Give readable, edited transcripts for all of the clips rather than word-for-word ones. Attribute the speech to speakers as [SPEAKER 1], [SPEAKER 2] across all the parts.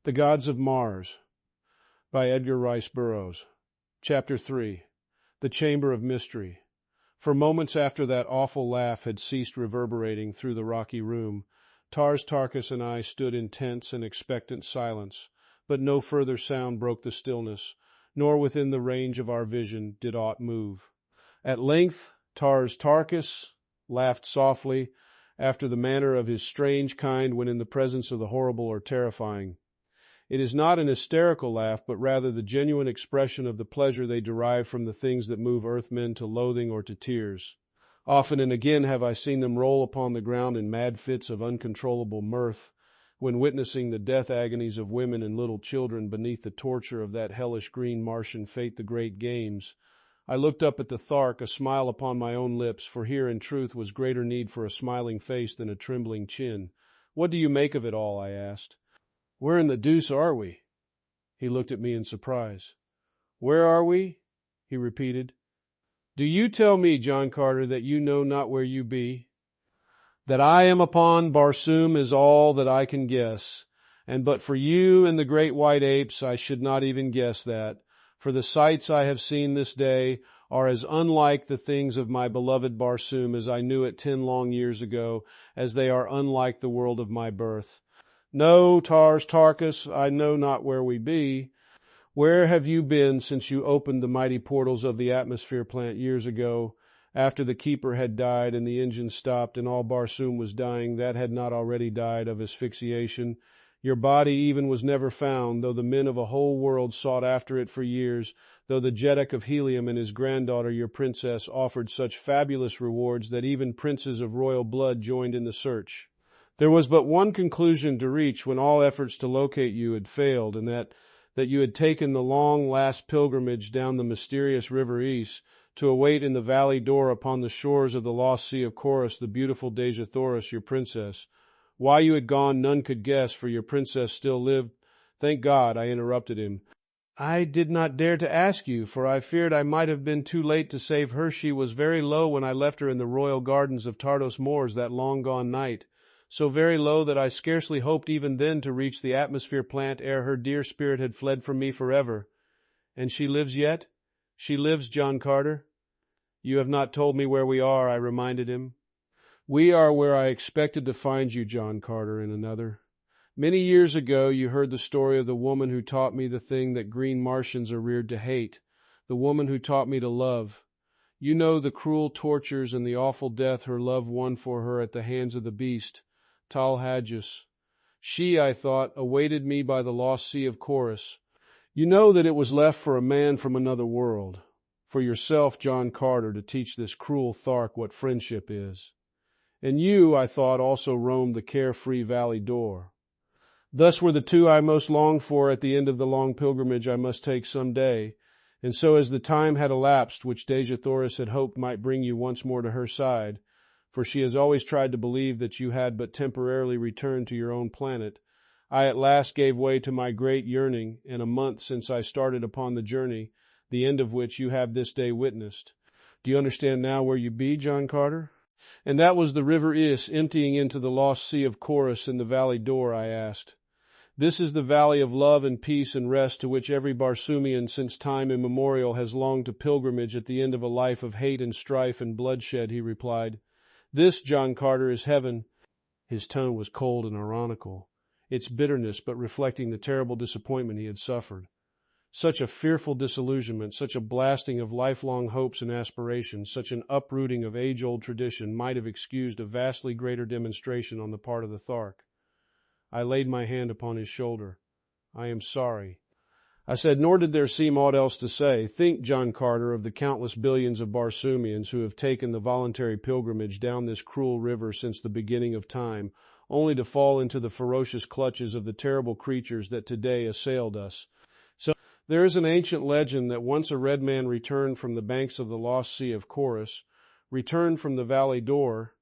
[SPEAKER 1] The Gods of Mars by Edgar Rice Burroughs. Chapter 3. The Chamber of Mystery. For moments after that awful laugh had ceased reverberating through the rocky room, Tarkis and I stood in tense and expectant silence, but no further sound broke the stillness, nor within the range of our vision did aught move. At length Tarkis laughed softly, after the manner of his strange kind when in the presence of the horrible or terrifying. It is not an hysterical laugh, but rather the genuine expression of the pleasure they derive from the things that move earthmen to loathing or to tears. Often and again have I seen them roll upon the ground in mad fits of uncontrollable mirth, when witnessing the death agonies of women and little children beneath the torture of that hellish green Martian fate, the Great Games. I looked up at the Thark, a smile upon my own lips, for here in truth was greater need for a smiling face than a trembling chin. "What do you make of it all?" I asked. "Where in the deuce are we?" He looked at me in surprise. "Where are we?" he repeated. "Do you tell me, John Carter, that you know not where you be? That I am upon Barsoom is all that I can guess, and but for you and the great white apes I should not even guess that, for the sights I have seen this day are as unlike the things of my beloved Barsoom as I knew it 10 long years ago, as they are unlike the world of my birth. No, Tarkis, I know not where we be. Where have you been since you opened the mighty portals of the atmosphere plant years ago, after the keeper had died and the engine stopped and all Barsoom was dying that had not already died of asphyxiation? Your body even was never found, though the men of a whole world sought after it for years, though the Jeddak of Helium and his granddaughter, your princess, offered such fabulous rewards that even princes of royal blood joined in the search. There was but one conclusion to reach when all efforts to locate you had failed, and that you had taken the long last pilgrimage down the mysterious river East to await in the valley door upon the shores of the lost sea of Chorus the beautiful Dejah Thoris, your princess. Why you had gone none could guess, for your princess still lived. Thank God, I interrupted him. I did not dare to ask you, for I feared I might have been too late to save her. She was very low when I left her in the royal gardens of Tardos Moors that long gone night. So very low that I scarcely hoped even then to reach the atmosphere plant ere her dear spirit had fled from me forever. And she lives yet? She lives, John Carter? You have not told me where we are, I reminded him. We are where I expected to find you, John Carter, in another. Many years ago you heard the story of the woman who taught me the thing that green Martians are reared to hate, the woman who taught me to love. You know the cruel tortures and the awful death her love won for her at the hands of the beast, Talhagus. She, I thought, awaited me by the lost sea of Chorus. You know that it was left for a man from another world, for yourself, John Carter, to teach this cruel Thark what friendship is. And you, I thought, also roamed the carefree valley door. Thus were the two I most longed for at the end of the long pilgrimage I must take some day, and so as the time had elapsed which Dejah Thoris had hoped might bring you once more to her side, for she has always tried to believe that you had but temporarily returned to your own planet, I at last gave way to my great yearning, and a month since I started upon the journey, the end of which you have this day witnessed. Do you understand now where you be, John Carter? And that was the river Is emptying into the lost sea of Chorus in the valley door, I asked. This is the valley of love and peace and rest to which every Barsoomian since time immemorial has longed to pilgrimage at the end of a life of hate and strife and bloodshed, he replied. This, John Carter, is heaven. His tone was cold and ironical, its bitterness but reflecting the terrible disappointment he had suffered. Such a fearful disillusionment, such a blasting of lifelong hopes and aspirations, such an uprooting of age-old tradition might have excused a vastly greater demonstration on the part of the Thark. I laid my hand upon his shoulder. I am sorry. I said, nor did there seem aught else to say. Think, John Carter, of the countless billions of Barsoomians who have taken the voluntary pilgrimage down this cruel river since the beginning of time, only to fall into the ferocious clutches of the terrible creatures that today assailed us. So there is an ancient legend that once a red man returned from the banks of the lost sea of Chorus, returned from the valley door,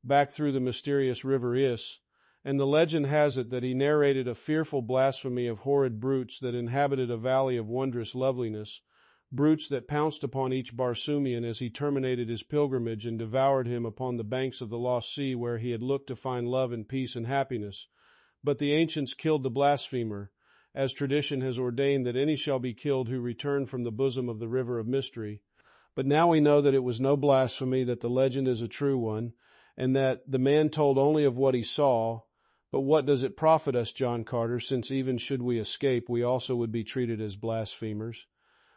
[SPEAKER 1] back through the mysterious river Is, and the legend has it that he narrated a fearful blasphemy of horrid brutes that inhabited a valley of wondrous loveliness, brutes that pounced upon each Barsoomian as he terminated his pilgrimage and devoured him upon the banks of the lost sea where he had looked to find love and peace and happiness. But the ancients killed the blasphemer, as tradition has ordained that any shall be killed who return from the bosom of the river of mystery. But now we know that it was no blasphemy, that the legend is a true one, and that the man told only of what he saw. But what does it profit us, John Carter, since even should we escape, we also would be treated as blasphemers?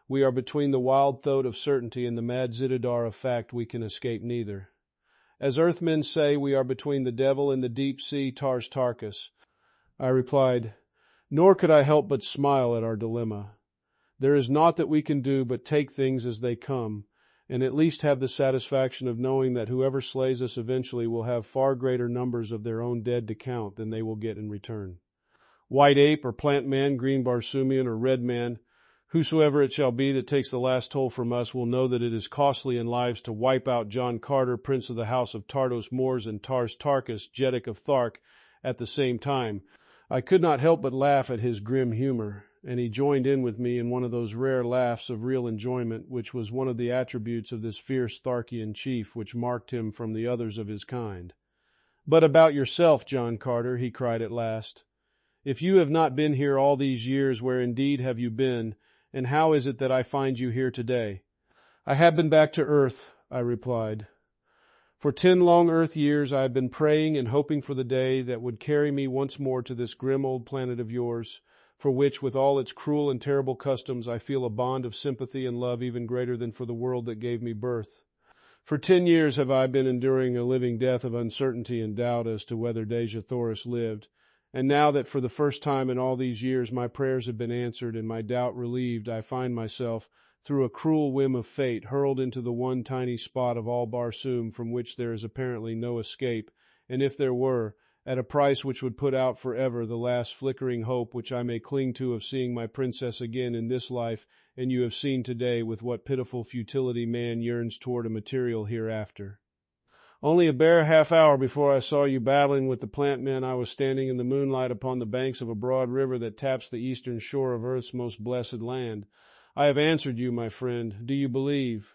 [SPEAKER 1] We are between the wild thought of certainty and the mad zitidar of fact. We can escape neither. As earthmen say, we are between the devil and the deep sea Tars Tarkas. I replied, nor could I help but smile at our dilemma. There is naught that we can do but take things as they come, and at least have the satisfaction of knowing that whoever slays us eventually will have far greater numbers of their own dead to count than they will get in return. White ape or plant man, green Barsoomian or red man, whosoever it shall be that takes the last toll from us will know that it is costly in lives to wipe out John Carter, Prince of the House of Tardos Moors, and Tars Tarkas, Jeddak of Thark, at the same time. I could not help but laugh at his grim humor, and he joined in with me in one of those rare laughs of real enjoyment, which was one of the attributes of this fierce Tharkian chief which marked him from the others of his kind. But about yourself, John Carter, he cried at last. If you have not been here all these years, where indeed have you been, and how is it that I find you here today? I have been back to earth, I replied. For 10 long earth years I have been praying and hoping for the day that would carry me once more to this grim old planet of yours, for which, with all its cruel and terrible customs, I feel a bond of sympathy and love even greater than for the world that gave me birth. For 10 years have I been enduring a living death of uncertainty and doubt as to whether Dejah Thoris lived, and now that for the first time in all these years my prayers have been answered and my doubt relieved, I find myself, through a cruel whim of fate, hurled into the one tiny spot of all Barsoom from which there is apparently no escape, and if there were, at a price which would put out forever the last flickering hope which I may cling to of seeing my princess again in this life, and you have seen today with what pitiful futility man yearns toward a material hereafter. Only a bare half hour before I saw you battling with the plant men, I was standing in the moonlight upon the banks of a broad river that taps the eastern shore of earth's most blessed land. I have answered you, my friend. Do you believe?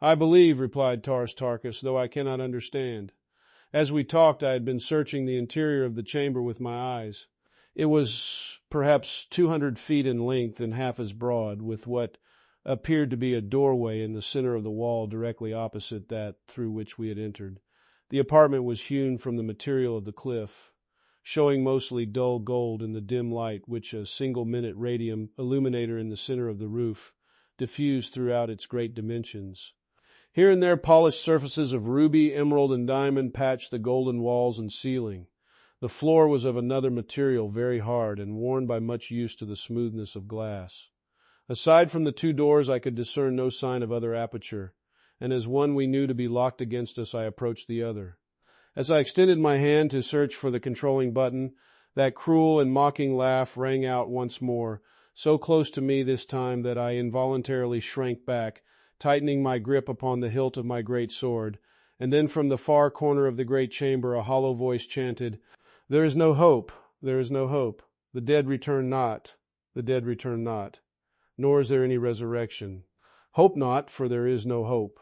[SPEAKER 1] I believe, replied Tars Tarkas, though I cannot understand. As we talked, I had been searching the interior of the chamber with my eyes. It was perhaps 200 feet in length and half as broad, with what appeared to be a doorway in the center of the wall directly opposite that through which we had entered. The apartment was hewn from the material of the cliff, showing mostly dull gold in the dim light which a single-minute radium illuminator in the center of the roof diffused throughout its great dimensions. Here and there polished surfaces of ruby, emerald, and diamond patched the golden walls and ceiling. The floor was of another material, very hard, and worn by much use to the smoothness of glass. Aside from the 2 doors, I could discern no sign of other aperture, and as one we knew to be locked against us, I approached the other. As I extended my hand to search for the controlling button, that cruel and mocking laugh rang out once more, so close to me this time that I involuntarily shrank back, tightening my grip upon the hilt of my great sword, and then from the far corner of the great chamber a hollow voice chanted, "There is no hope, there is no hope. The dead return not, the dead return not. Nor is there any resurrection. Hope not, for there is no hope."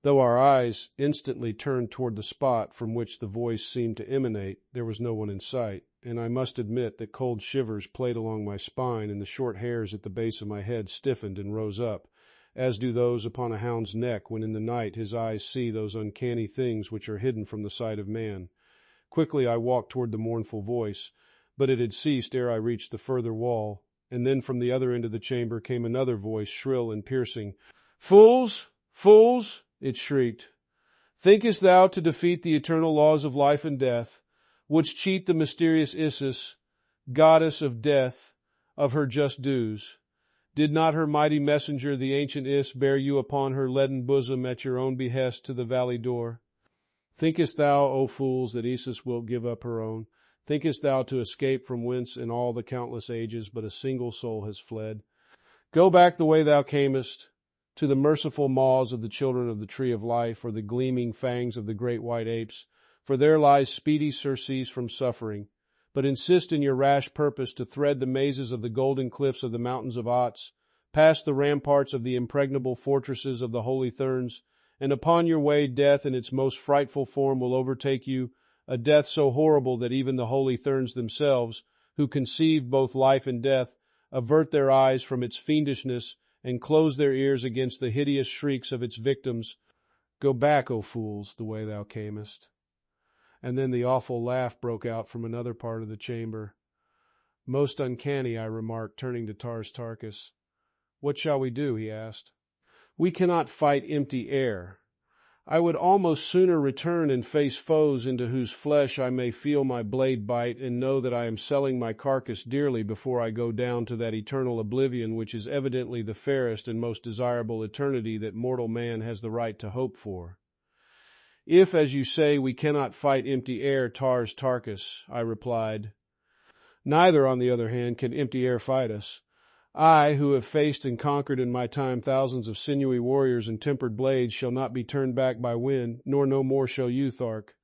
[SPEAKER 1] Though our eyes instantly turned toward the spot from which the voice seemed to emanate, there was no one in sight, and I must admit that cold shivers played along my spine and the short hairs at the base of my head stiffened and rose up, as do those upon a hound's neck when in the night his eyes see those uncanny things which are hidden from the sight of man. Quickly I walked toward the mournful voice, but it had ceased ere I reached the further wall, and then from the other end of the chamber came another voice, shrill and piercing. "Fools! Fools!" it shrieked. "Thinkest thou to defeat the eternal laws of life and death? Wouldst cheat the mysterious Isis, goddess of death, of her just dues? Did not her mighty messenger, the ancient Is, bear you upon her leaden bosom at your own behest to the valley door? Thinkest thou, O fools, that Isis wilt give up her own? Thinkest thou to escape from whence in all the countless ages but a single soul has fled? Go back the way thou camest, to the merciful maws of the children of the tree of life, or the gleaming fangs of the great white apes, for there lies speedy surcease from suffering. But insist in your rash purpose to thread the mazes of the golden cliffs of the mountains of Ots, past the ramparts of the impregnable fortresses of the holy Therns, and upon your way death in its most frightful form will overtake you, a death so horrible that even the holy Therns themselves, who conceive both life and death, avert their eyes from its fiendishness and close their ears against the hideous shrieks of its victims. Go back, O fools, the way thou camest. And then the awful laugh broke out from another part of the chamber. Most uncanny, I remarked, turning to Tarkis. What shall we do? He asked. We cannot fight empty air. I would almost sooner return and face foes into whose flesh I may feel my blade bite and know that I am selling my carcass dearly before I go down to that eternal oblivion which is evidently the fairest and most desirable eternity that mortal man has the right to hope for. If, as you say, we cannot fight empty air, Tarkis, I replied, neither, on the other hand, can empty air fight us. I, who have faced and conquered in my time thousands of sinewy warriors and tempered blades, shall not be turned back by wind, nor no more shall you, Thark.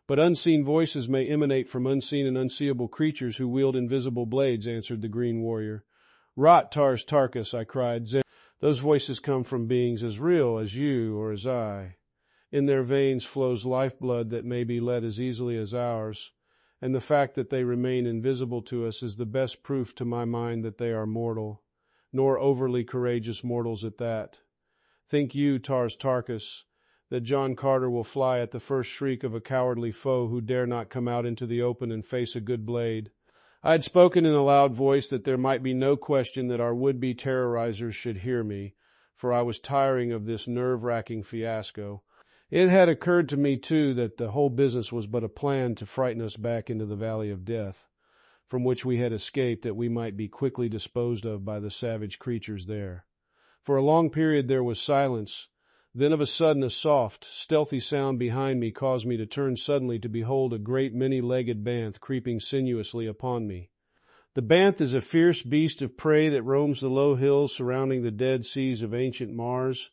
[SPEAKER 1] But unseen voices may emanate from unseen and unseeable creatures who wield invisible blades, answered the green warrior. Rot, Tarkis, I cried. Those voices come from beings as real as you or as I. In their veins flows lifeblood that may be led as easily as ours, and the fact that they remain invisible to us is the best proof to my mind that they are mortal, nor overly courageous mortals at that. Think you, Tarkis, that John Carter will fly at the first shriek of a cowardly foe who dare not come out into the open and face a good blade? I had spoken in a loud voice that there might be no question that our would-be terrorizers should hear me, for I was tiring of this nerve-wracking fiasco. It had occurred to me, too, that the whole business was but a plan to frighten us back into the valley of death, from which we had escaped that we might be quickly disposed of by the savage creatures there. For a long period there was silence. Then of a sudden a soft, stealthy sound behind me caused me to turn suddenly to behold a great many-legged banth creeping sinuously upon me. The banth is a fierce beast of prey that roams the low hills surrounding the dead seas of ancient Mars.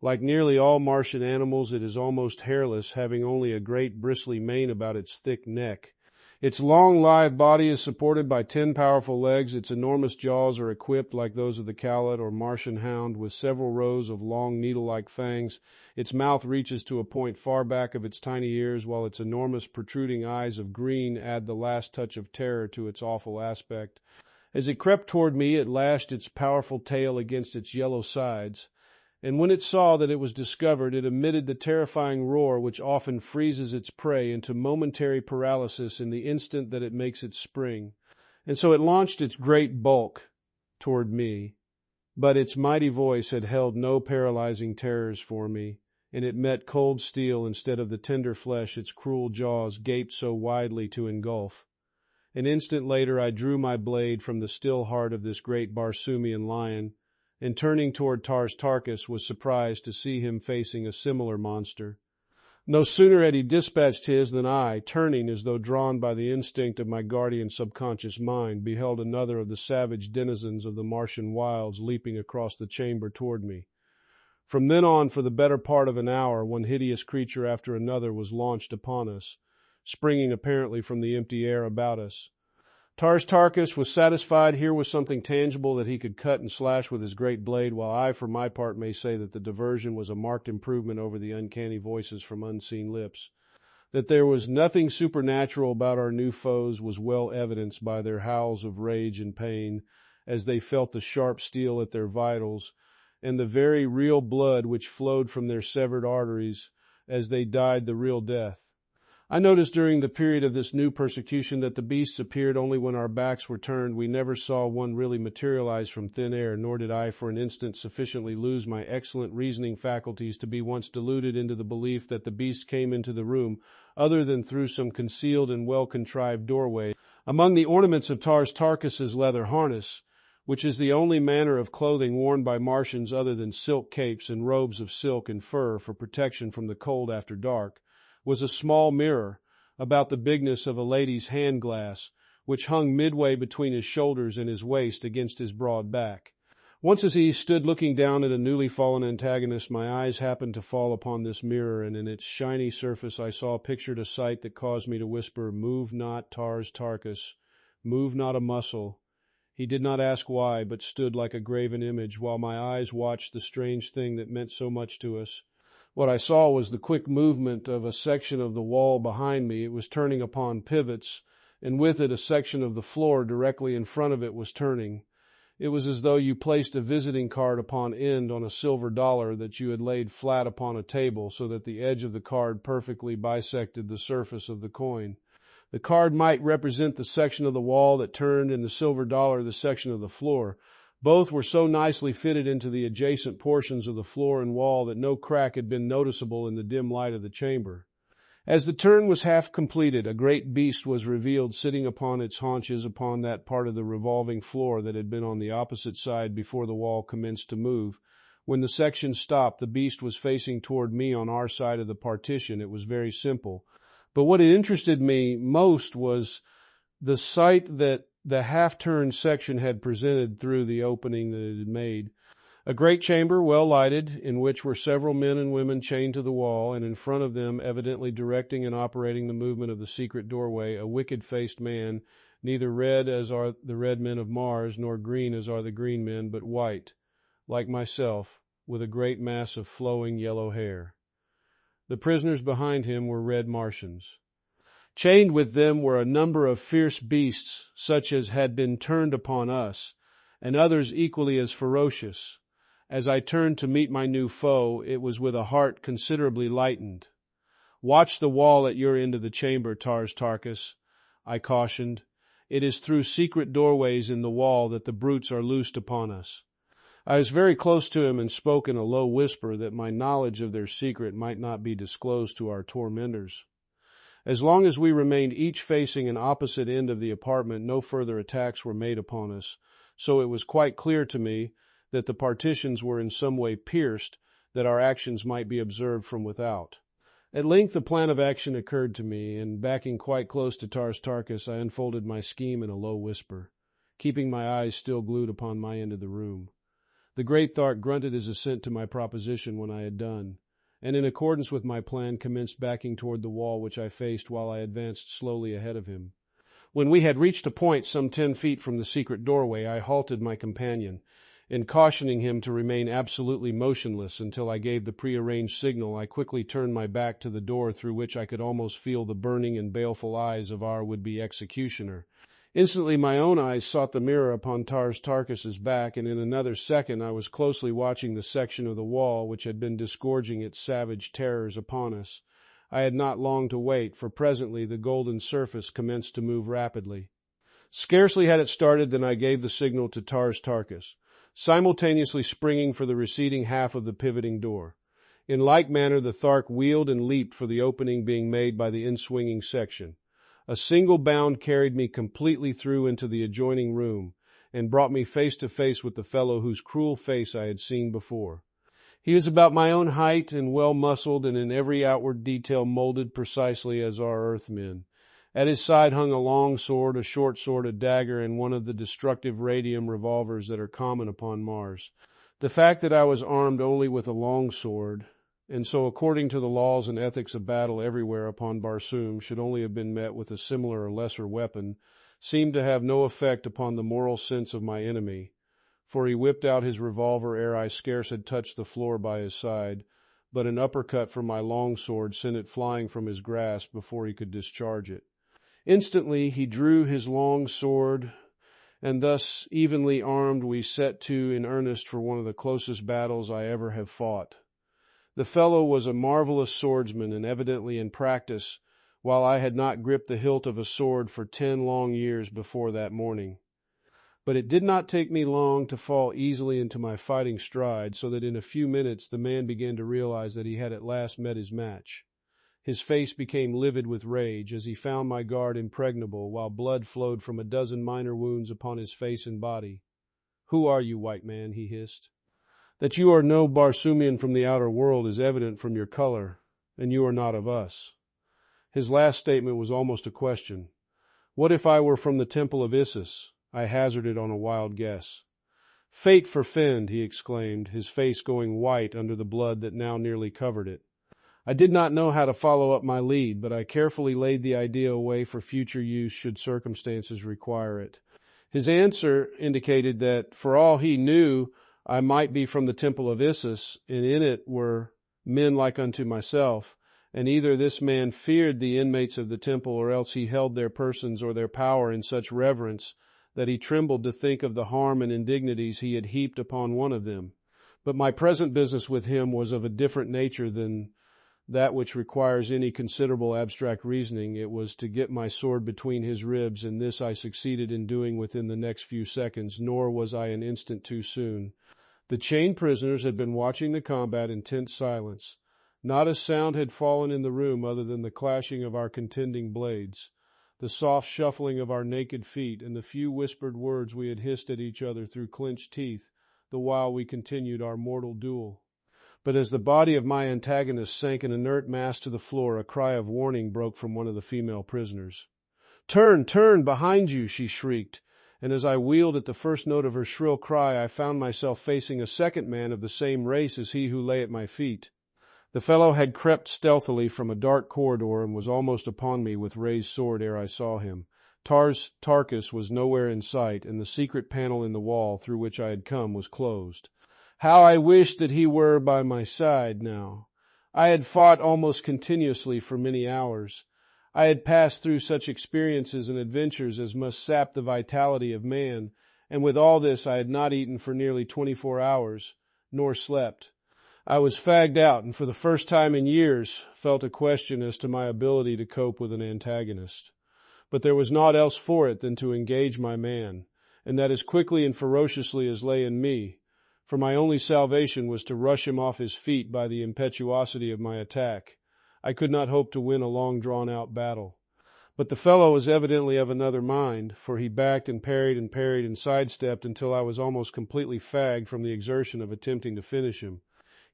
[SPEAKER 1] Like nearly all Martian animals, it is almost hairless, having only a great bristly mane about its thick neck. Its long, lithe body is supported by 10 powerful legs. Its enormous jaws are equipped, like those of the cowlet or Martian hound, with several rows of long, needle-like fangs. Its mouth reaches to a point far back of its tiny ears, while its enormous protruding eyes of green add the last touch of terror to its awful aspect. As it crept toward me, it lashed its powerful tail against its yellow sides, and when it saw that it was discovered, it emitted the terrifying roar which often freezes its prey into momentary paralysis in the instant that it makes its spring. And so it launched its great bulk toward me. But its mighty voice had held no paralyzing terrors for me, and it met cold steel instead of the tender flesh its cruel jaws gaped so widely to engulf. An instant later I drew my blade from the still heart of this great Barsoomian lion, and turning toward Tarkis was surprised to see him facing a similar monster. No sooner had he dispatched his than I, turning as though drawn by the instinct of my guardian subconscious mind, beheld another of the savage denizens of the Martian wilds leaping across the chamber toward me. From then on, for the better part of an hour, one hideous creature after another was launched upon us, springing apparently from the empty air about us. Tarkis was satisfied here was something tangible that he could cut and slash with his great blade, while I, for my part, may say that the diversion was a marked improvement over the uncanny voices from unseen lips. That there was nothing supernatural about our new foes was well evidenced by their howls of rage and pain as they felt the sharp steel at their vitals, and the very real blood which flowed from their severed arteries as they died the real death. I noticed during the period of this new persecution that the beasts appeared only when our backs were turned. We never saw one really materialize from thin air, nor did I for an instant sufficiently lose my excellent reasoning faculties to be once deluded into the belief that the beast came into the room other than through some concealed and well-contrived doorway. Among the ornaments of Tarkis's leather harness, which is the only manner of clothing worn by Martians other than silk capes and robes of silk and fur for protection from the cold after dark, was a small mirror, about the bigness of a lady's hand-glass, which hung midway between his shoulders and his waist against his broad back. Once as he stood looking down at a newly fallen antagonist, my eyes happened to fall upon this mirror, and in its shiny surface I saw pictured a sight that caused me to whisper, "Move not, Tarkis, move not a muscle." He did not ask why, but stood like a graven image, while my eyes watched the strange thing that meant so much to us. What I saw was the quick movement of a section of the wall behind me. It was turning upon pivots, and with it a section of the floor directly in front of it was turning. It was as though you placed a visiting card upon end on a silver dollar that you had laid flat upon a table so that the edge of the card perfectly bisected the surface of the coin. The card might represent the section of the wall that turned and the silver dollar the section of the floor. Both were so nicely fitted into the adjacent portions of the floor and wall that no crack had been noticeable in the dim light of the chamber. As the turn was half completed, a great beast was revealed sitting upon its haunches upon that part of the revolving floor that had been on the opposite side before the wall commenced to move. When the section stopped, the beast was facing toward me on our side of the partition. It was very simple. But what interested me most was the sight that the half-turned section had presented through the opening that it had made. A great chamber, well lighted, in which were several men and women chained to the wall, and in front of them, evidently directing and operating the movement of the secret doorway, a wicked-faced man, neither red as are the red men of Mars, nor green as are the green men, but white, like myself, with a great mass of flowing yellow hair. The prisoners behind him were red Martians. Chained with them were a number of fierce beasts, such as had been turned upon us, and others equally as ferocious. As I turned to meet my new foe, it was with a heart considerably lightened. "Watch the wall at your end of the chamber, Tarkis," I cautioned. "It is through secret doorways in the wall that the brutes are loosed upon us." I was very close to him and spoke in a low whisper that my knowledge of their secret might not be disclosed to our tormentors. As long as we remained each facing an opposite end of the apartment, no further attacks were made upon us, so it was quite clear to me that the partitions were in some way pierced, that our actions might be observed from without. At length a plan of action occurred to me, and backing quite close to Tarkis, I unfolded my scheme in a low whisper, keeping my eyes still glued upon my end of the room. The great Thark grunted his assent to my proposition when I had done, and in accordance with my plan commenced backing toward the wall which I faced while I advanced slowly ahead of him. When we had reached a point some 10 feet from the secret doorway, I halted my companion, and cautioning him to remain absolutely motionless until I gave the prearranged signal, I quickly turned my back to the door through which I could almost feel the burning and baleful eyes of our would-be executioner. Instantly my own eyes sought the mirror upon Tarkis's back, and in another second I was closely watching the section of the wall which had been disgorging its savage terrors upon us. I had not long to wait, for presently the golden surface commenced to move rapidly. Scarcely had it started than I gave the signal to Tarkis, simultaneously springing for the receding half of the pivoting door. In like manner the Thark wheeled and leaped for the opening being made by the inswinging section. A single bound carried me completely through into the adjoining room, and brought me face to face with the fellow whose cruel face I had seen before. He was about my own height and well-muscled, and in every outward detail molded precisely as are Earthmen. At his side hung a long sword, a short sword, a dagger, and one of the destructive radium revolvers that are common upon Mars. The fact that I was armed only with a long sword, and so according to the laws and ethics of battle everywhere upon Barsoom should only have been met with a similar or lesser weapon, seemed to have no effect upon the moral sense of my enemy, for he whipped out his revolver ere I scarce had touched the floor by his side, but an uppercut from my long sword sent it flying from his grasp before he could discharge it. Instantly he drew his long sword, and thus evenly armed we set to in earnest for one of the closest battles I ever have fought. The fellow was a marvelous swordsman and evidently in practice, while I had not gripped the hilt of a sword for 10 long years before that morning. But it did not take me long to fall easily into my fighting stride, so that in a few minutes the man began to realize that he had at last met his match. His face became livid with rage as he found my guard impregnable, while blood flowed from a dozen minor wounds upon his face and body. "Who are you, white man?" he hissed. "That you are no Barsoomian from the outer world is evident from your color, and you are not of us." His last statement was almost a question. What if I were from the temple of Isis? I hazarded on a wild guess. "Fate forfend," he exclaimed, his face going white under the blood that now nearly covered it. I did not know how to follow up my lead, but I carefully laid the idea away for future use should circumstances require it. His answer indicated that, for all he knew, I might be from the temple of Isis, and in it were men like unto myself, and either this man feared the inmates of the temple, or else he held their persons or their power in such reverence that he trembled to think of the harm and indignities he had heaped upon one of them. But my present business with him was of a different nature than that which requires any considerable abstract reasoning. It was to get my sword between his ribs, and this I succeeded in doing within the next few seconds, nor was I an instant too soon. The chained prisoners had been watching the combat in tense silence. Not a sound had fallen in the room other than the clashing of our contending blades, the soft shuffling of our naked feet, and the few whispered words we had hissed at each other through clenched teeth, the while we continued our mortal duel. But as the body of my antagonist sank an inert mass to the floor, a cry of warning broke from one of the female prisoners. "Turn, turn, behind you!" she shrieked, and as I wheeled at the first note of her shrill cry, I found myself facing a second man of the same race as he who lay at my feet. The fellow had crept stealthily from a dark corridor and was almost upon me with raised sword ere I saw him. Tarkus was nowhere in sight, and the secret panel in the wall through which I had come was closed. How I wished that he were by my side now! I had fought almost continuously for many hours. I had passed through such experiences and adventures as must sap the vitality of man, and with all this I had not eaten for nearly 24 hours, nor slept. I was fagged out, and for the first time in years felt a question as to my ability to cope with an antagonist. But there was naught else for it than to engage my man, and that as quickly and ferociously as lay in me, for my only salvation was to rush him off his feet by the impetuosity of my attack. I could not hope to win a long-drawn-out battle. But the fellow was evidently of another mind, for he backed and parried and sidestepped until I was almost completely fagged from the exertion of attempting to finish him.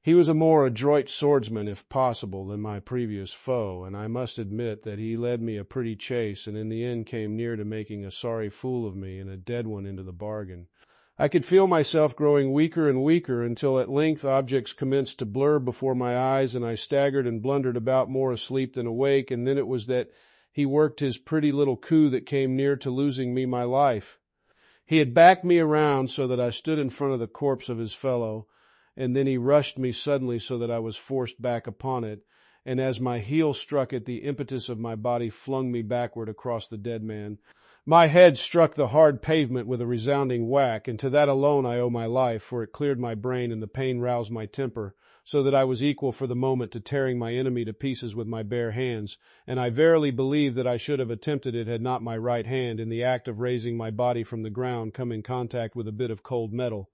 [SPEAKER 1] He was a more adroit swordsman, if possible, than my previous foe, and I must admit that he led me a pretty chase, and in the end came near to making a sorry fool of me, and a dead one into the bargain. I could feel myself growing weaker and weaker until at length objects commenced to blur before my eyes, and I staggered and blundered about more asleep than awake, and then it was that he worked his pretty little coup that came near to losing me my life. He had backed me around so that I stood in front of the corpse of his fellow, and then he rushed me suddenly so that I was forced back upon it, and as my heel struck it, the impetus of my body flung me backward across the dead man. My head struck the hard pavement with a resounding whack, and to that alone I owe my life, for it cleared my brain and the pain roused my temper, so that I was equal for the moment to tearing my enemy to pieces with my bare hands, and I verily believe that I should have attempted it had not my right hand, in the act of raising my body from the ground, come in contact with a bit of cold metal.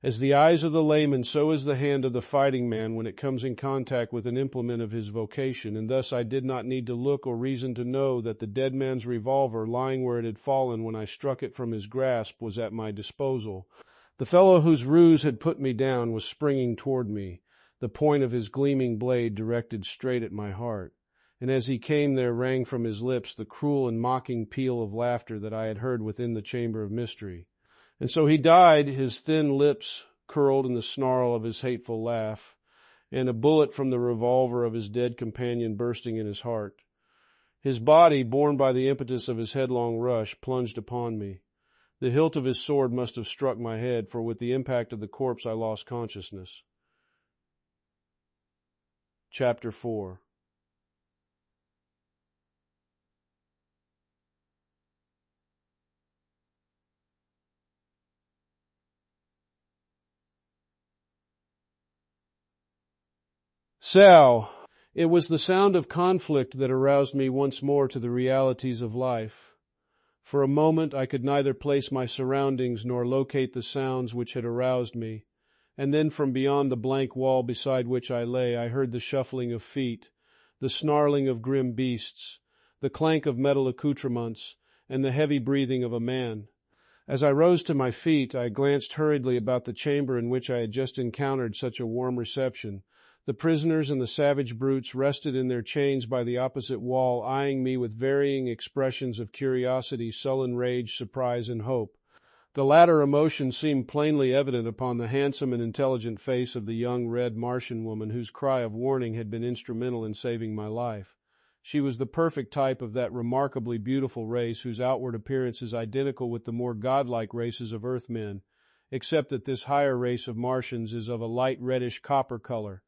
[SPEAKER 1] As the eyes of the layman, so is the hand of the fighting man when it comes in contact with an implement of his vocation, and thus I did not need to look or reason to know that the dead man's revolver, lying where it had fallen when I struck it from his grasp, was at my disposal. The fellow whose ruse had put me down was springing toward me, the point of his gleaming blade directed straight at my heart, and as he came there rang from his lips the cruel and mocking peal of laughter that I had heard within the chamber of mystery. And so he died, his thin lips curled in the snarl of his hateful laugh, and a bullet from the revolver of his dead companion bursting in his heart. His body, borne by the impetus of his headlong rush, plunged upon me. The hilt of his sword must have struck my head, for with the impact of the corpse I lost consciousness. Chapter 4. Sal! It was the sound of conflict that aroused me once more to the realities of life. For a moment I could neither place my surroundings nor locate the sounds which had aroused me, and then from beyond the blank wall beside which I lay I heard the shuffling of feet, the snarling of grim beasts, the clank of metal accoutrements, and the heavy breathing of a man. As I rose to my feet, I glanced hurriedly about the chamber in which I had just encountered such a warm reception. The prisoners and the savage brutes rested in their chains by the opposite wall, eyeing me with varying expressions of curiosity, sullen rage, surprise, and hope. The latter emotion seemed plainly evident upon the handsome and intelligent face of the young red Martian woman whose cry of warning had been instrumental in saving my life. She was the perfect type of that remarkably beautiful race whose outward appearance is identical with the more godlike races of Earthmen, except that this higher race of Martians is of a light reddish copper color.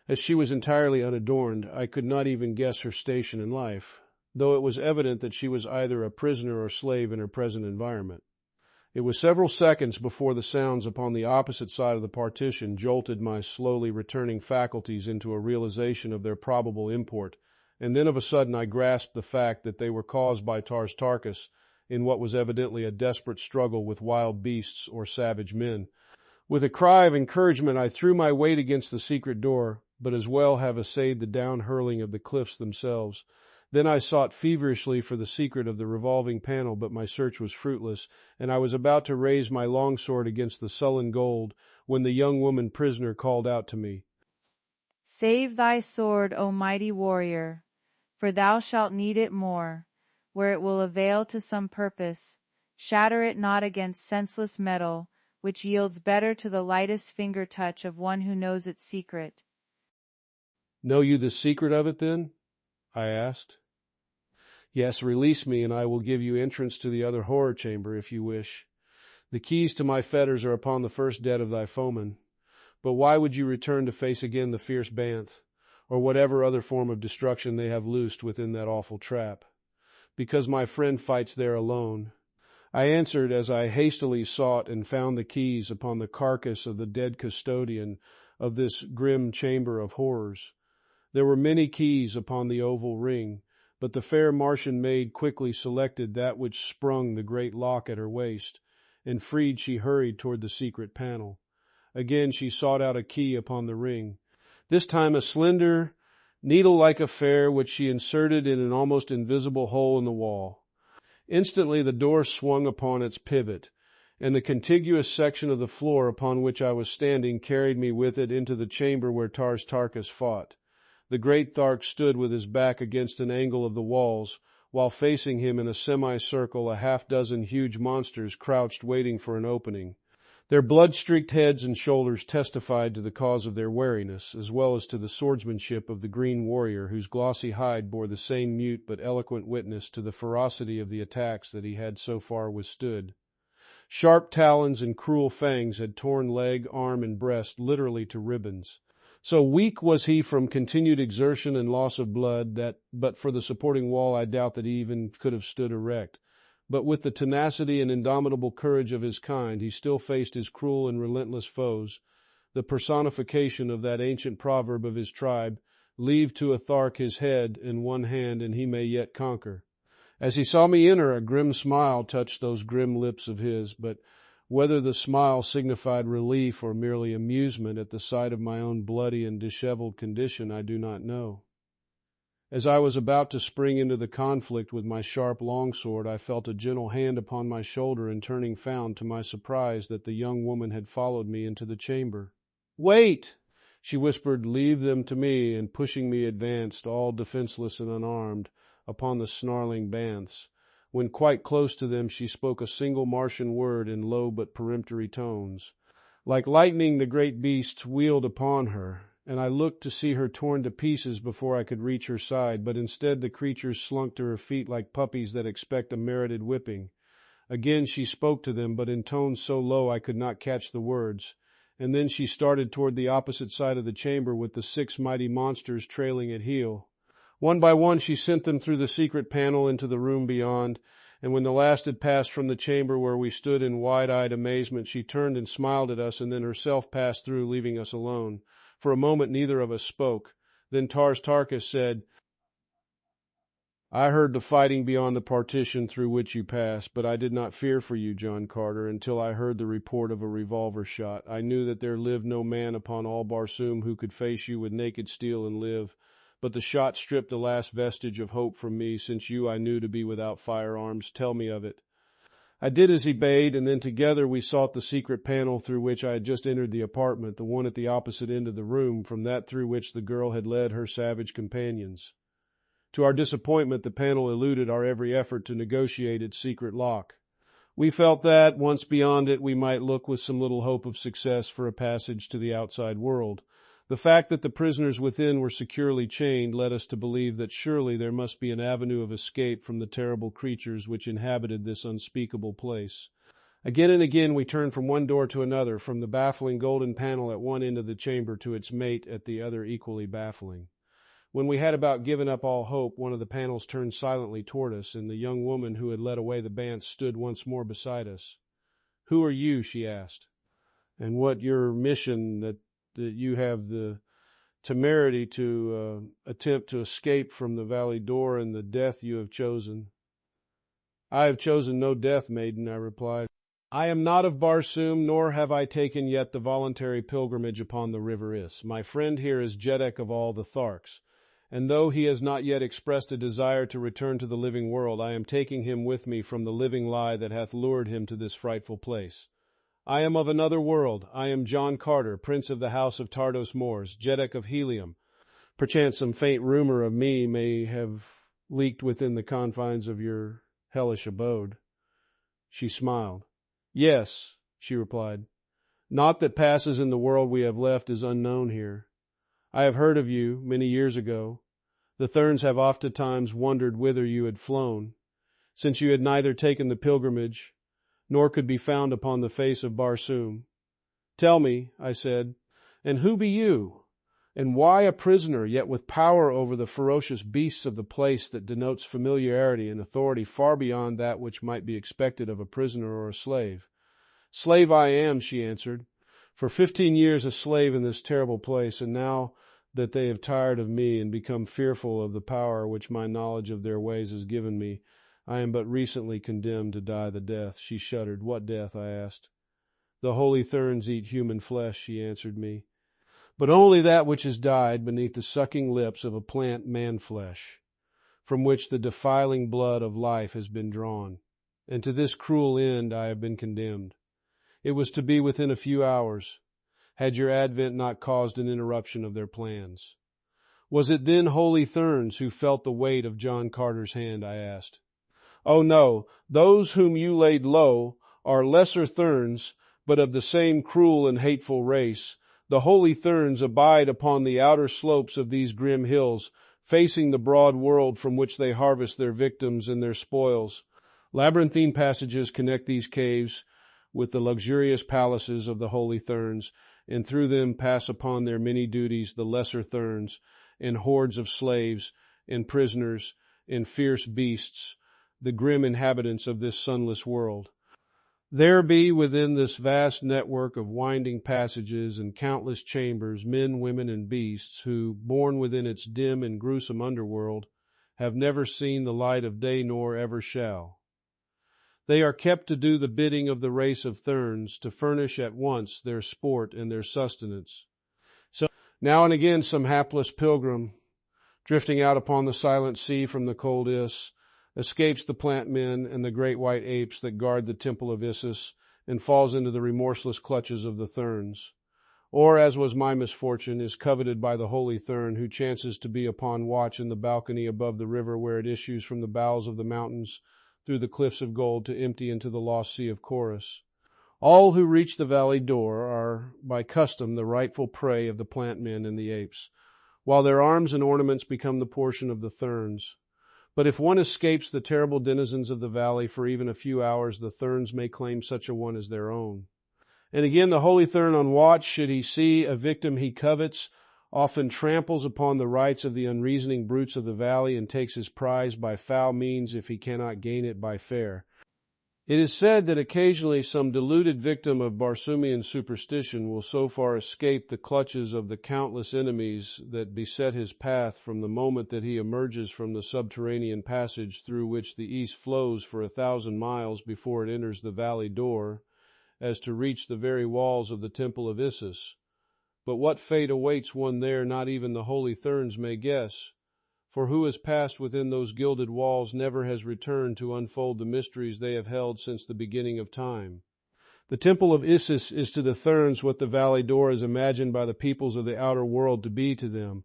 [SPEAKER 1] As she was entirely unadorned, I could not even guess her station in life, though it was evident that she was either a prisoner or slave in her present environment. It was several seconds before the sounds upon the opposite side of the partition jolted my slowly returning faculties into a realization of their probable import, and then of a sudden I grasped the fact that they were caused by Tarkas in what was evidently a desperate struggle with wild beasts or savage men. With a cry of encouragement I threw my weight against the secret door, but as well have essayed the down-hurling of the cliffs themselves. Then I sought feverishly for the secret of the revolving panel, but my search was fruitless, and I was about to raise my longsword against the sullen gold when the young woman prisoner called out to me,
[SPEAKER 2] "Save thy sword, O mighty warrior, for thou shalt need it more, where it will avail to some purpose. Shatter it not against senseless metal, which yields better to the lightest finger touch of one who knows its secret."
[SPEAKER 1] "Know you the secret of it, then?" I asked. "Yes, release me, and I will give you entrance to the other horror chamber, if you wish. The keys to my fetters are upon the first dead of thy foemen. But why would you return to face again the fierce banth, or whatever other form of destruction they have loosed within that awful trap? Because my friend fights there alone," I answered as I hastily sought and found the keys upon the carcass of the dead custodian of this grim chamber of horrors. There were many keys upon the oval ring, but the fair Martian maid quickly selected that which sprung the great lock at her waist, and freed she hurried toward the secret panel. Again she sought out a key upon the ring, this time a slender, needle-like affair which she inserted in an almost invisible hole in the wall. Instantly the door swung upon its pivot, and the contiguous section of the floor upon which I was standing carried me with it into the chamber where Tarkas fought. The great Thark stood with his back against an angle of the walls, while facing him in a semicircle a half-dozen huge monsters crouched waiting for an opening. Their blood-streaked heads and shoulders testified to the cause of their wariness, as well as to the swordsmanship of the green warrior, whose glossy hide bore the same mute but eloquent witness to the ferocity of the attacks that he had so far withstood. Sharp talons and cruel fangs had torn leg, arm, and breast literally to ribbons. So weak was he from continued exertion and loss of blood that, but for the supporting wall, I doubt that he even could have stood erect. But with the tenacity and indomitable courage of his kind, he still faced his cruel and relentless foes, the personification of that ancient proverb of his tribe, "Leave to a Thark his head and one hand, and he may yet conquer." As he saw me enter, a grim smile touched those grim lips of his, but whether the smile signified relief or merely amusement at the sight of my own bloody and disheveled condition, I do not know. As I was about to spring into the conflict with my sharp longsword, I felt a gentle hand upon my shoulder, and turning found, to my surprise, that the young woman had followed me into the chamber. "Wait!" she whispered, "leave them to me," and pushing me advanced, all defenseless and unarmed, upon the snarling banths. When quite close to them she spoke a single Martian word in low but peremptory tones. Like lightning the great beasts wheeled upon her, and I looked to see her torn to pieces before I could reach her side, but instead the creatures slunk to her feet like puppies that expect a merited whipping. Again she spoke to them, but in tones so low I could not catch the words, and then she started toward the opposite side of the chamber with the 6 mighty monsters trailing at heel. One by one she sent them through the secret panel into the room beyond, and when the last had passed from the chamber where we stood in wide-eyed amazement, she turned and smiled at us, and then herself passed through, leaving us alone. For a moment neither of us spoke. Then Tarkas said, "I heard the fighting beyond the partition through which you passed, but I did not fear for you, John Carter, until I heard the report of a revolver shot. I knew that there lived no man upon all Barsoom who could face you with naked steel and live. But the shot stripped the last vestige of hope from me, since you I knew to be without firearms. Tell me of it." I did as he bade, and then together we sought the secret panel through which I had just entered the apartment, the one at the opposite end of the room from that through which the girl had led her savage companions. To our disappointment, the panel eluded our every effort to negotiate its secret lock. We felt that, once beyond it, we might look with some little hope of success for a passage to the outside world. The fact that the prisoners within were securely chained led us to believe that surely there must be an avenue of escape from the terrible creatures which inhabited this unspeakable place. Again and again we turned from one door to another, from the baffling golden panel at one end of the chamber to its mate at the other equally baffling. When we had about given up all hope, one of the panels turned silently toward us, and the young woman who had led away the band stood once more beside us. "Who are you?" she asked. "And what your mission that you have the temerity to attempt to escape from the valley door, and the death you have chosen?" "I have chosen no death, maiden," I replied. "I am not of Barsoom, nor have I taken yet the voluntary pilgrimage upon the river Is. My friend here is Jeddak of all the Tharks, and though he has not yet expressed a desire to return to the living world, I am taking him with me from the living lie that hath lured him to this frightful place. I am of another world. I am John Carter, Prince of the House of Tardos Mors, Jeddak of Helium. Perchance some faint rumor of me may have leaked within the confines of your hellish abode." She smiled. "Yes," she replied. "Naught that passes in the world we have left is unknown here. I have heard of you many years ago. The Therns have oftentimes wondered whither you had flown, since you had neither taken the pilgrimage, nor could be found upon the face of Barsoom. Tell me," I said, "and who be you? And why a prisoner, yet with power over the ferocious beasts of the place that denotes familiarity and authority far beyond that which might be expected of a prisoner or a slave?" "Slave I am," she answered. "For 15 years a slave in this terrible place, and now that they have tired of me and become fearful of the power which my knowledge of their ways has given me, I am but recently condemned to die the death." She shuddered. "What death?" I asked. "The holy Therns eat human flesh," she answered me, "but only that which has died beneath the sucking lips of a plant man-flesh, from which the defiling blood of life has been drawn. And to this cruel end I have been condemned. It was to be within a few hours, had your advent not caused an interruption of their plans." "Was it then holy Therns who felt the weight of John Carter's hand?" I asked. "Oh no, those whom you laid low are lesser Therns, but of the same cruel and hateful race. The holy Therns abide upon the outer slopes of these grim hills, facing the broad world from which they harvest their victims and their spoils. Labyrinthine passages connect these caves with the luxurious palaces of the holy Therns, and through them pass upon their many duties the lesser Therns, and hordes of slaves, and prisoners, and fierce beasts, the grim inhabitants of this sunless world. There be within this vast network of winding passages and countless chambers men, women, and beasts who, born within its dim and gruesome underworld, have never seen the light of day nor ever shall. They are kept to do the bidding of the race of Therns, to furnish at once their sport and their sustenance. So now and again some hapless pilgrim, drifting out upon the silent sea from the cold Is, escapes the plant men and the great white apes that guard the temple of Isis, and falls into the remorseless clutches of the Therns. Or, as was my misfortune, is coveted by the holy Thern, who chances to be upon watch in the balcony above the river where it issues from the bowels of the mountains through the cliffs of gold to empty into the lost sea of Chorus. All who reach the valley door are by custom the rightful prey of the plant men and the apes, while their arms and ornaments become the portion of the Therns. But if one escapes the terrible denizens of the valley for even a few hours, the Therns may claim such a one as their own. And again the holy Thern, on watch, should he see a victim he covets, often tramples upon the rights of the unreasoning brutes of the valley and takes his prize by foul means if he cannot gain it by fair. It is said that occasionally some deluded victim of Barsoomian superstition will so far escape the clutches of the countless enemies that beset his path from the moment that he emerges from the subterranean passage through which the east flows for 1,000 miles before it enters the valley door, as to reach the very walls of the temple of Isis. But what fate awaits one there not even the holy Therns may guess, for who has passed within those gilded walls never has returned to unfold the mysteries they have held since the beginning of time. The temple of Isis is to the Therns what the valley door is imagined by the peoples of the outer world to be to them.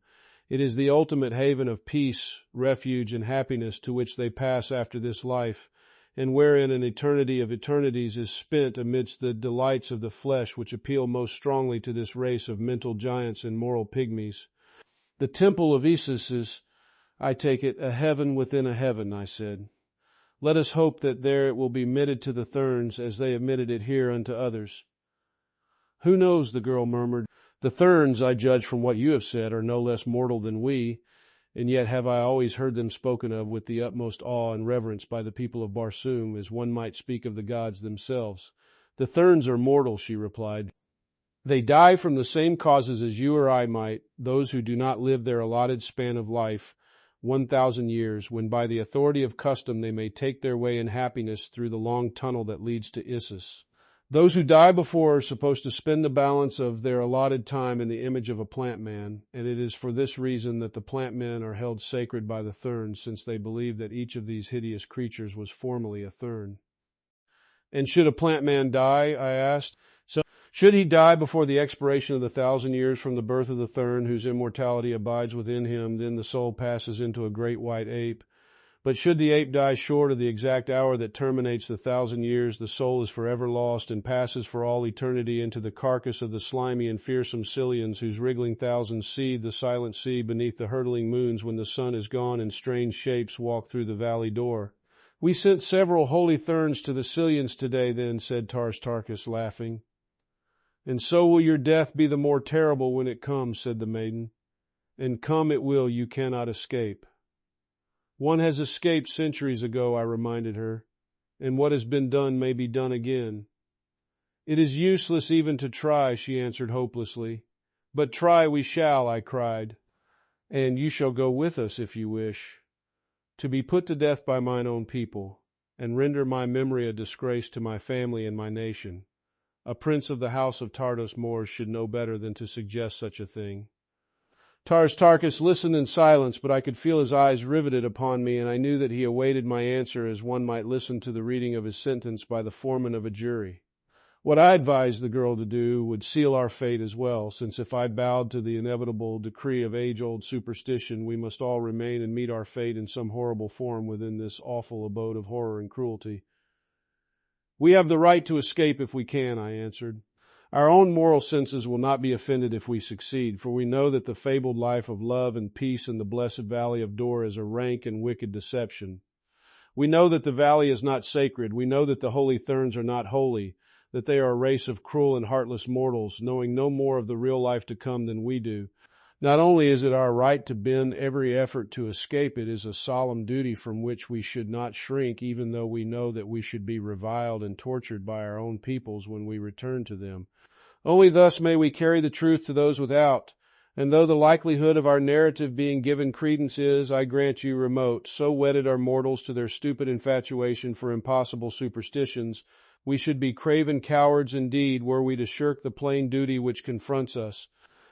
[SPEAKER 1] It is the ultimate haven of peace, refuge, and happiness to which they pass after this life, and wherein an eternity of eternities is spent amidst the delights of the flesh which appeal most strongly to this race of mental giants and moral pygmies. The temple of Isis is, I take it, a heaven within a heaven, I said. Let us hope that there it will be mitted to the Therns as they have mitted it here unto others." "Who knows?" the girl murmured. "The Therns, I judge from what you have said, are no less mortal than we, and yet have I always heard them spoken of with the utmost awe and reverence by the people of Barsoom, as one might speak of the gods themselves." "The Therns are mortal," she replied. "They die from the same causes as you or I might, those who do not live their allotted span of life, 1,000 years, when by the authority of custom they may take their way in happiness through the long tunnel that leads to Issus. Those who die before are supposed to spend the balance of their allotted time in the image of a plant man, and it is for this reason that the plant men are held sacred by the Therns, since they believe that each of these hideous creatures was formerly a Thern." "And should a plant man die?" I asked. "Should he die before the expiration of the 1,000 years from the birth of the Thern, whose immortality abides within him, then the soul passes into a great white ape. But should the ape die short of the exact hour that terminates the 1,000 years, the soul is forever lost and passes for all eternity into the carcass of the slimy and fearsome Scylians, whose wriggling thousands seethe the silent sea beneath the hurtling moons when the sun is gone and strange shapes walk through the valley door." "We sent several holy Therns to the Scylians today, then," said Tarkis, laughing. "And so will your death be the more terrible when it comes," said the maiden. "And come it will, you cannot escape." "One has escaped centuries ago," I reminded her, "and what has been done may be done again." "It is useless even to try," she answered hopelessly. "But try we shall," I cried. "And you shall go with us if you wish. To be put to death by mine own people, and render my memory a disgrace to my family and my nation. A prince of the house of Tardos Mors should know better than to suggest such a thing." Tarkis listened in silence, but I could feel his eyes riveted upon me, and I knew that he awaited my answer as one might listen to the reading of his sentence by the foreman of a jury. What I advised the girl to do would seal our fate as well, since if I bowed to the inevitable decree of age-old superstition, we must all remain and meet our fate in some horrible form within this awful abode of horror and cruelty. "We have the right to escape if we can," I answered. "Our own moral senses will not be offended if we succeed, for we know that the fabled life of love and peace in the blessed valley of Dor is a rank and wicked deception. We know that the valley is not sacred. We know that the holy Therns are not holy, that they are a race of cruel and heartless mortals, knowing no more of the real life to come than we do. Not only is it our right to bend every effort to escape, it is a solemn duty from which we should not shrink, even though we know that we should be reviled and tortured by our own peoples when we return to them. Only thus may we carry the truth to those without, and though the likelihood of our narrative being given credence is, I grant you, remote, so wedded are mortals to their stupid infatuation for impossible superstitions, we should be craven cowards indeed were we to shirk the plain duty which confronts us.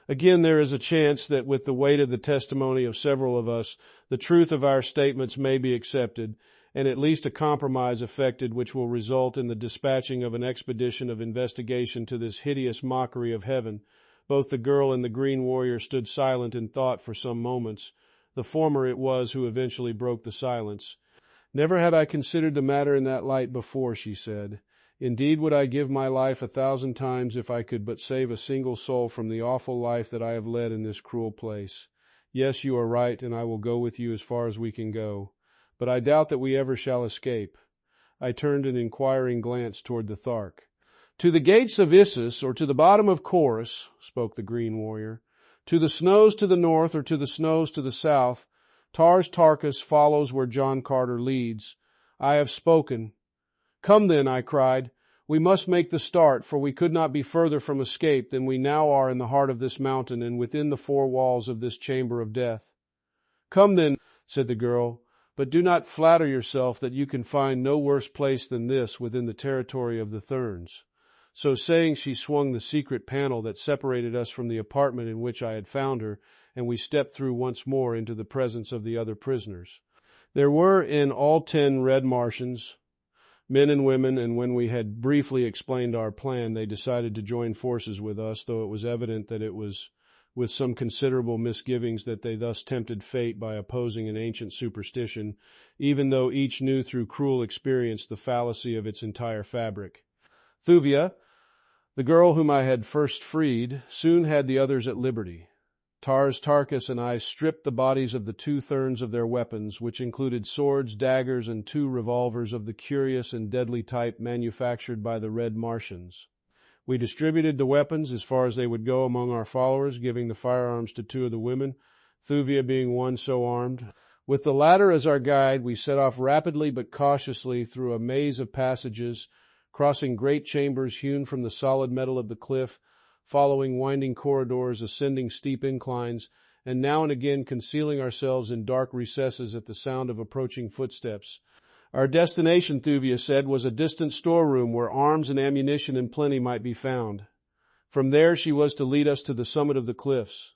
[SPEAKER 1] Again, there is a chance that with the weight of the testimony of several of us, the truth of our statements may be accepted, and at least a compromise effected which will result in the dispatching of an expedition of investigation to this hideous mockery of heaven." Both the girl and the green warrior stood silent in thought for some moments. The former it was who eventually broke the silence. "Never had I considered the matter in that light before," she said. "Indeed would I give my life 1,000 times if I could but save a single soul from the awful life that I have led in this cruel place. Yes, you are right, and I will go with you as far as we can go. But I doubt that we ever shall escape." I turned an inquiring glance toward the Thark. "To the gates of Issus, or to the bottom of Chorus," spoke the green warrior. "To the snows to the north, or to the snows to the south, Tarkis follows where John Carter leads. I have spoken." "Come then," I cried. "We must make the start, for we could not be further from escape than we now are in the heart of this mountain and within the 4 walls of this chamber of death." "Come then," said the girl, "but do not flatter yourself that you can find no worse place than this within the territory of the Therns." So saying, she swung the secret panel that separated us from the apartment in which I had found her, and we stepped through once more into the presence of the other prisoners. There were in all 10 red Martians, men and women, and when we had briefly explained our plan, they decided to join forces with us, though it was evident that it was with some considerable misgivings that they thus tempted fate by opposing an ancient superstition, even though each knew through cruel experience the fallacy of its entire fabric. Thuvia, the girl whom I had first freed, soon had the others at liberty. Tarkis and I stripped the bodies of the 2 Therns of their weapons, which included swords, daggers, and 2 revolvers of the curious and deadly type manufactured by the Red Martians. We distributed the weapons as far as they would go among our followers, giving the firearms to 2 of the women, Thuvia being one so armed. With the latter as our guide, we set off rapidly but cautiously through a maze of passages, crossing great chambers hewn from the solid metal of the cliff, following winding corridors, ascending steep inclines, and now and again concealing ourselves in dark recesses at the sound of approaching footsteps. Our destination, Thuvia said, was a distant storeroom where arms and ammunition in plenty might be found. From there she was to lead us to the summit of the cliffs,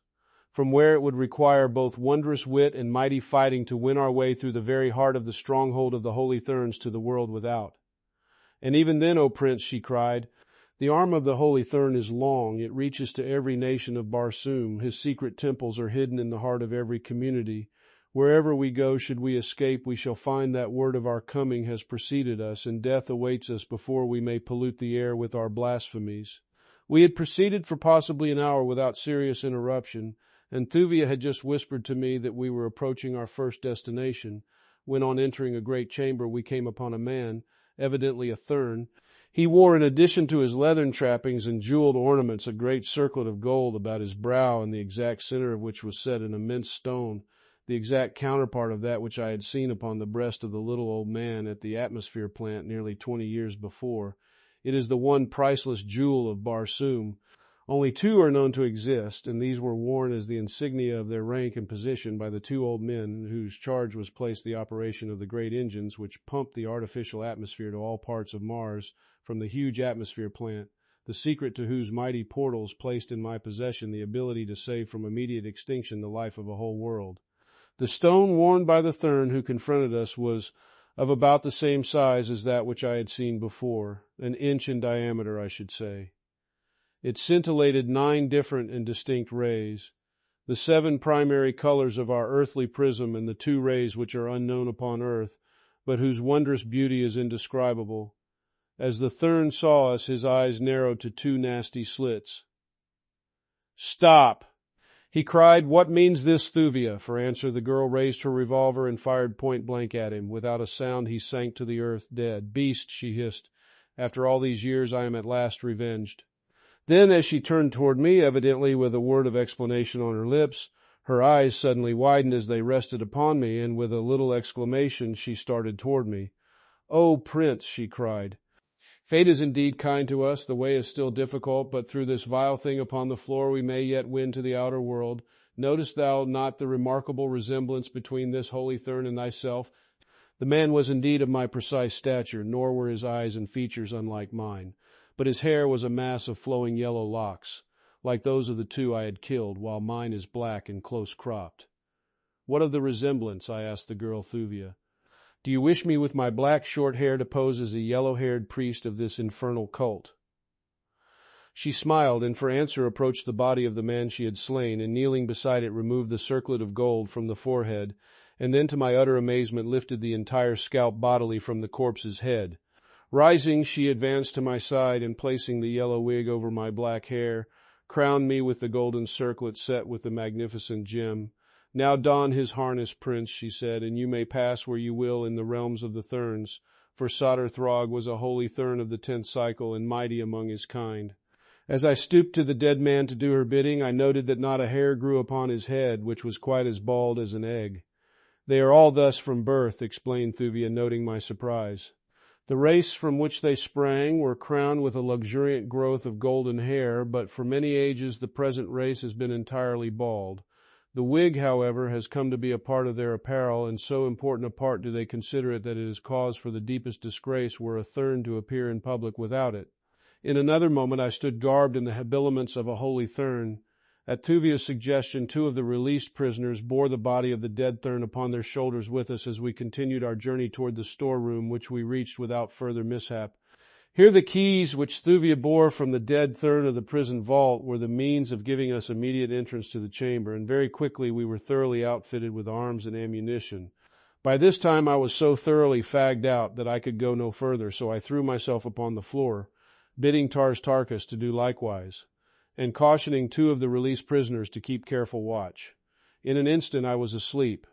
[SPEAKER 1] from where it would require both wondrous wit and mighty fighting to win our way through the very heart of the stronghold of the Holy Therns to the world without. And even then, O Prince, she cried, the arm of the Holy Thern is long, it reaches to every nation of Barsoom, his secret temples are hidden in the heart of every community. Wherever we go, should we escape, we shall find that word of our coming has preceded us, and death awaits us before we may pollute the air with our blasphemies. We had proceeded for possibly an hour without serious interruption, and Thuvia had just whispered to me that we were approaching our first destination, when on entering a great chamber we came upon a man, evidently a Thern. He wore, in addition to his leathern trappings and jeweled ornaments, a great circlet of gold about his brow, in the exact center of which was set an immense stone, the exact counterpart of that which I had seen upon the breast of the little old man at the atmosphere plant nearly 20 years before. It is the one priceless jewel of Barsoom. Only 2 are known to exist, and these were worn as the insignia of their rank and position by the 2 old men in whose charge was placed the operation of the great engines which pumped the artificial atmosphere to all parts of Mars from the huge atmosphere plant, the secret to whose mighty portals placed in my possession the ability to save from immediate extinction the life of a whole world. The stone worn by the Thern who confronted us was of about the same size as that which I had seen before, an inch in diameter, I should say. It scintillated 9 different and distinct rays, the 7 primary colors of our earthly prism and the 2 rays which are unknown upon earth, but whose wondrous beauty is indescribable. As the Thern saw us, his eyes narrowed to 2 nasty slits. "Stop!" he cried. "What means this, Thuvia?" For answer, the girl raised her revolver and fired point blank at him. Without a sound, he sank to the earth, dead. "Beast," she hissed, "after all these years I am at last revenged." Then, as she turned toward me, evidently with a word of explanation on her lips, her eyes suddenly widened as they rested upon me, and with a little exclamation she started toward me. "Oh, Prince," she cried, "fate is indeed kind to us. The way is still difficult, but through this vile thing upon the floor we may yet win to the outer world. Noticest thou not the remarkable resemblance between this holy Thern and thyself?" The man was indeed of my precise stature, nor were his eyes and features unlike mine, but his hair was a mass of flowing yellow locks, like those of the 2 I had killed, while mine is black and close-cropped. "What of the resemblance?" I asked the girl Thuvia. "Do you wish me with my black short hair to pose as a yellow-haired priest of this infernal cult?" She smiled, and for answer approached the body of the man she had slain, and kneeling beside it removed the circlet of gold from the forehead, and then to my utter amazement lifted the entire scalp bodily from the corpse's head. Rising, she advanced to my side, and placing the yellow wig over my black hair, crowned me with the golden circlet set with the magnificent gem. "Now don his harness, Prince," she said, "and you may pass where you will in the realms of the Therns, for Sadr Throg was a holy Thern of the 10th cycle and mighty among his kind." As I stooped to the dead man to do her bidding, I noted that not a hair grew upon his head, which was quite as bald as an egg. "They are all thus from birth," explained Thuvia, noting my surprise. The race from which they sprang were crowned with a luxuriant growth of golden hair, but for many ages the present race has been entirely bald. The wig, however, has come to be a part of their apparel, and so important a part do they consider it that it is cause for the deepest disgrace were a Thern to appear in public without it. In another moment I stood garbed in the habiliments of a holy Thern. At Thuvia's suggestion, 2 of the released prisoners bore the body of the dead Thern upon their shoulders with us as we continued our journey toward the storeroom, which we reached without further mishap. Here the keys which Thuvia bore from the dead Thern of the prison vault were the means of giving us immediate entrance to the chamber, and very quickly we were thoroughly outfitted with arms and ammunition. By this time I was so thoroughly fagged out that I could go no further, so I threw myself upon the floor, bidding Tarkis to do likewise. and cautioning two of the released prisoners to keep careful watch. In an instant I was asleep,